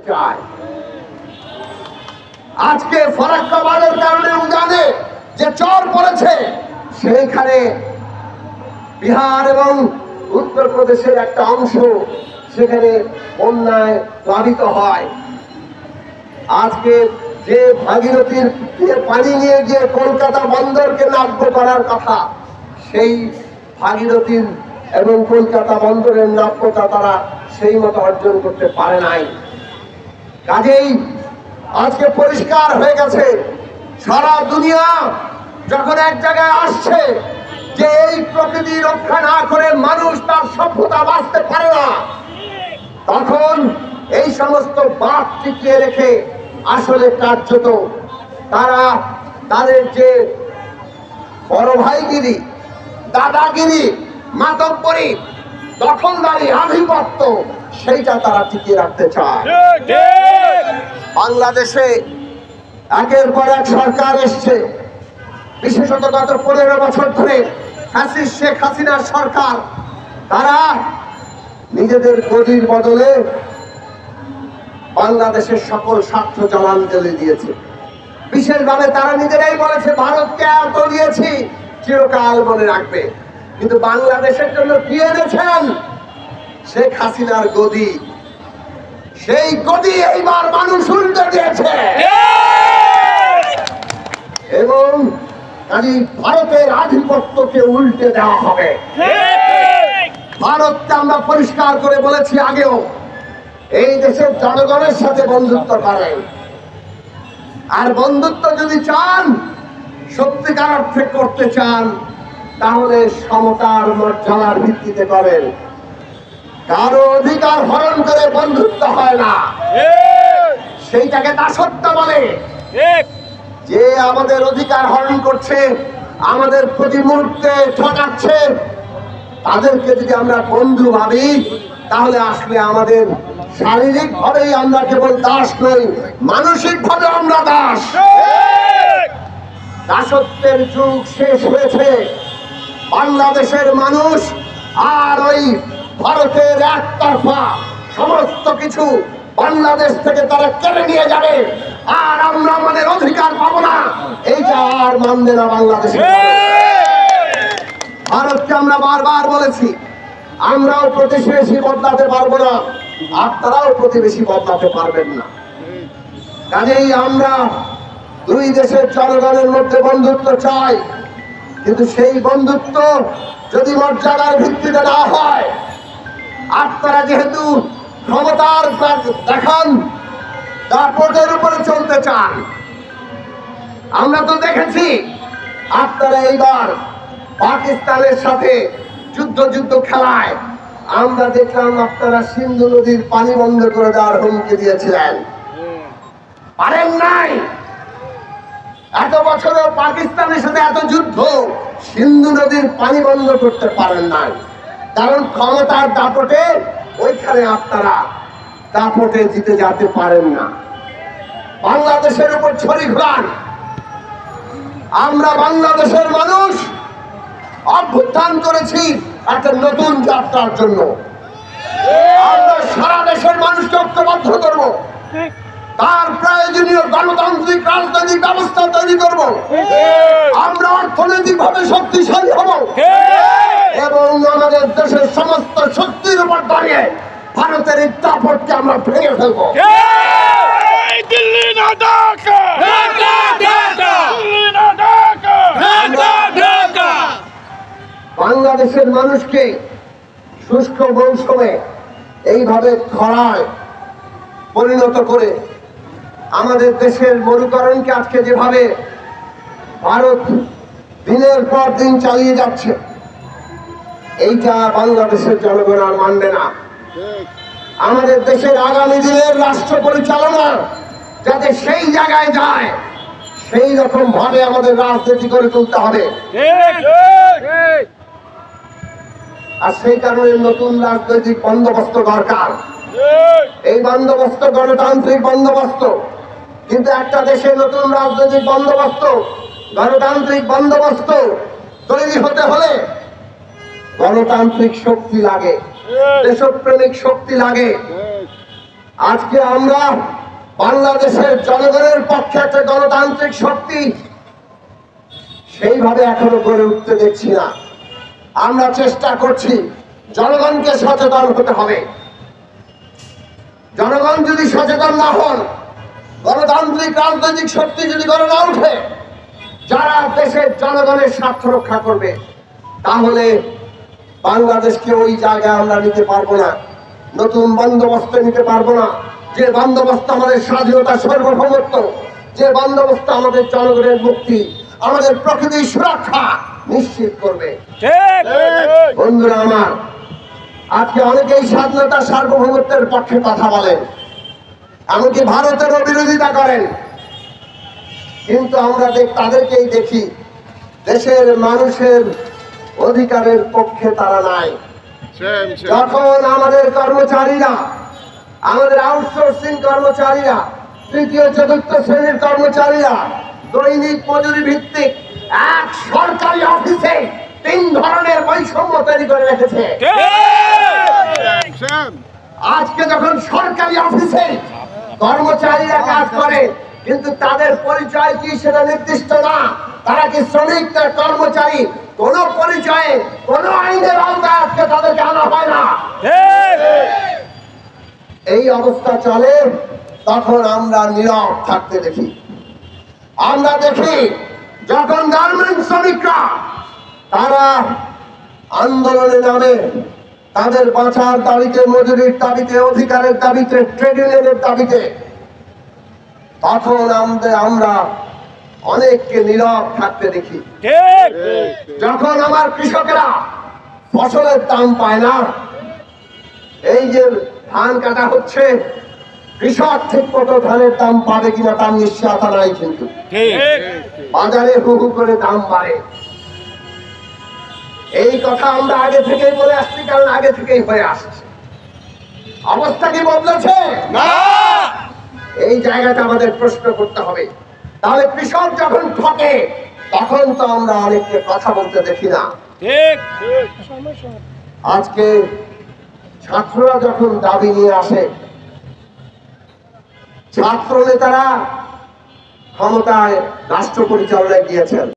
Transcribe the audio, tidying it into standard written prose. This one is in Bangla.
চায়। আজকে ফরাক্কাবাদের কারণে উজানে যে চর পড়েছে, সেইখানে বিহার এবং উত্তরপ্রদেশের একটা অংশ সেখানে বন্যায় প্লাবিত হয়। আজকে যে ভাগীরথীর পানি নিয়ে গিয়ে কলকাতা বন্দরকে নাব্য করার কথা, সেই ভাগীরথীর এবং কলকাতা বন্দরের নাব্যতা তারা সেই মতো অর্জন করতে পারে নাই। কাজেই আজকে পরিষ্কার হয়ে গেছে, সারা দুনিয়া যখন এক জায়গায় আসছে যে এই প্রকৃতি রক্ষা না করে মানুষ তার সভ্যতা বাঁচতে পারে না, তখন এই সমস্ত বাদ টিকিয়ে রেখে আসলে কার্যত তারা তাদের যে বড় ভাইগিরি, দাদাগিরি, মাতব্বরি, দখলদারি, আধিপত্য, সেইটা তারা টিকিয়ে রাখতে চায়। বাংলাদেশে একের পর এক সরকার এসছে, বিশেষত গত 15 বছর ধরে ফ্যাসিস্ট শেখ হাসিনার সরকার, তারা নিজেদের গদির বদলে বাংলাদেশের সকল স্বার্থ জলাঞ্জলি দিয়েছে। বিশেষভাবে তারা নিজেরাই বলেছে ভারতকে এত দিয়েছি চিরকাল মনে রাখবে, কিন্তু বাংলাদেশের জন্য কি এনেছেন? শেখ হাসিনার গদি। সেই গদি এইবার মানুষ উল্টে দিয়েছে এবং কাজী ভারতের আধিপত্যকে উল্টে দেওয়া হবে। ভারতকে আমরা পরিষ্কার করে বলেছি আগেও, এই দেশের জনগণের সাথে বন্ধুত্ব করেন, আর বন্ধুত্ব যদি চান, সত্যিকার অর্থে করতে চান, তাহলে সমতার মর্যাদার ভিত্তিতে করেন। কারো অধিকার হরণ করে বন্ধুত্ব হয় না, সেইটাকে দাসত্ব বলে। যে আমাদের অধিকার হরণ করছে, আমাদের প্রতি মুহূর্তে ঠকাচ্ছে, তাদেরকে যদি আমরা বন্ধু ভাবি, তাহলে আসলে আমাদের শারীরিক ভাবেই আমরা কেবল দাস নই, মানসিক ভাবে আমরা দাস। দাসত্বের যুগ শেষ হয়েছে। বাংলাদেশের মানুষ আর ওই ভারতের একতরফা সমস্ত কিছু বাংলাদেশ থেকে তারা কেড়ে নিয়ে যাবে, আর আমরা আমাদের অধিকার পাবো না, এইটা আর মানবে না বাংলাদেশ। ভারতকে আমরা বারবার বলেছি, আমরাও প্রতিবেশী বদলাতে পারবো না, আপনারাও প্রতিবেশী বদলাতে পারবেন না। কাজেই আমরা দুই দেশের জনগণের মধ্যে বন্ধুত্ব চাই, কিন্তু সেই বন্ধুত্ব যদি মর্যাদার ভিত্তিতে না হয়, আপনারা যেহেতু ক্ষমতার দেখান, দাপটের উপরে চলতে চান, আমরা তো দেখেছি আপনারা এইবার পাকিস্তানের সাথে যুদ্ধ খেলায় আমরা দেখলাম আপনারা সিন্ধু নদীর পানি বন্ধ করে দেওয়ার হুমকি দিয়েছিলেন, পারেন নাই। এত বছরও পাকিস্তানের সাথে এত যুদ্ধ, সিন্ধু নদীর পানি বন্ধ করতে পারেন নাই, কারণ ক্ষমতার দাপটে ওইখানে আপনারা দাপটে জিতে যেতে পারেন না। বাংলাদেশের উপর ছড়ি ঘোরান। আমরা বাংলাদেশের মানুষ অভ্যুত্থান করেছি একটা নতুন যাত্রার জন্য। আমরা সারা দেশের মানুষকে ঐক্যবদ্ধ করব, তার প্রয়োজনীয় গণতান্ত্রিক রাজনৈতিক ব্যবস্থা তৈরি করব, আমরা অর্থনৈতিক ভাবে শক্তিশালী হব এবং আমাদের দেশের সমস্ত শক্তির উপর দাঁড়িয়ে ভারতের এই দাপটকে আমরা ভেঙে ফেলবো। বাংলাদেশের মানুষকে শুষ্ক মৌসুমে এইভাবে খরায় পরিণত করে আমাদের দেশের মরুকরণকে আজকে যেভাবে ভারত দিনের পর দিন চালিয়ে যাচ্ছে, এইটা বাংলাদেশের জনগণ আর মানবে না। আমাদের দেশের আগামী দিনের রাষ্ট্র পরিচালনা যাতে সেই জায়গায় যায়, সেই রকম ভাবে আমাদের রাজনীতি করে তুলতে হবে। আর সেই কারণে নতুন রাজনৈতিক বন্দোবস্ত দরকার। এই বন্দোবস্ত গণতান্ত্রিক বন্দোবস্ত, কিন্তু একটা দেশে নতুন রাজনৈতিক বন্দোবস্ত, গণতান্ত্রিক বন্দোবস্ত তৈরি হতে হলে গণতান্ত্রিক শক্তি লাগে, দেশপ্রেমিক শক্তি লাগে। আজকে আমরা বাংলাদেশের জনগণের পক্ষে একটা গণতান্ত্রিক শক্তি সেইভাবে এখনো গড়ে উঠতে দেখছি না। আমরা চেষ্টা করছি, জনগণকে সচেতন হতে হবে। জনগণ যদি সচেতন না হন, গণতান্ত্রিক রাজনৈতিক শক্তি যদি গড়ে না উঠে, যারা দেশের জনগণের স্বার্থ রক্ষা করবে, তাহলে বাংলাদেশকে ওই জায়গায় আমরা নিতে পারবো না, নতুন বন্দোবস্ত নিতে পারবো না। যে বন্দোবস্ত আমাদের স্বাধীনতা, সার্বভৌমত্ব, যে বন্দোবস্ত আমাদের জনগণের মুক্তি, আমাদের প্রকৃতির সুরক্ষা নিশ্চিত করবে। বন্ধুরা আমার, আজকে অনেকেই স্বাধীনতা সার্বভৌমত্বের পক্ষে কথা বলেন, এমনকি ভারতেরও বিরোধিতা করেন, কিন্তু আমরা তাদেরকেই দেখি দেশের মানুষের অধিকারের পক্ষে তারা নাই। যখন আমাদের কর্মচারীরা, আমাদের আউটসোর্সিং কর্মচারীরা, তৃতীয় চতুর্থ শ্রেণীর কর্মচারীরা দৈনিক মজুরি ভিত্তিক এক সরকারি অফিসে 3 ধরনের বৈষম্য তৈরি করে রেখেছে। আজকে যখন সরকারি অফিসে কর্মচারীরা কাজ করে, কিন্তু তাদের পরিচয় কি সেটা নির্দিষ্ট না, তারা কি শ্রমিক না কর্মচারী, কোন পরিচয়ে কোন আইনের আওতায় আজকে তাদেরকে আনা হয় না। এই অবস্থা চলে, তখন আমরা নীরব থাকতে দেখি। আমরা দেখি যখন গার্মেন্টস শ্রমিকরা তারা আন্দোলনে নামে, তাদের বাঁচার দাবিতে, মজুরির দাবিতে, অধিকারের দাবিতে, ট্রেড ইউনিয়নের দাবিতে, তখন আমরা অনেককে নীরব থাকতে দেখি। যখন আমার কৃষকেরা ফসলের দাম পায় না, এই যে ধান কাটা হচ্ছে, কৃষক ঠিক মতো ধানের দাম পাবে কিনা তার নিশ্চয়তা নাই, কিন্তু বাজারে হু হু করে দাম বাড়ে। এই কথা আমরা আগে থেকেই বলে আসছি, কারণ আগে থেকেই হয়ে আসছে। অবস্থা কি বদলেছে? না। এই জায়গাটা আমাদের প্রশ্ন করতে হবে। তাহলে কৃষক যখন ঠকে, তখন তো আমরা অনেককে কথা বলতে দেখি না। আজকে ছাত্ররা যখন দাবি নিয়ে আসে, ছাত্র নেতারা ক্ষমতায় রাষ্ট্র পরিচালনায় গিয়েছেন,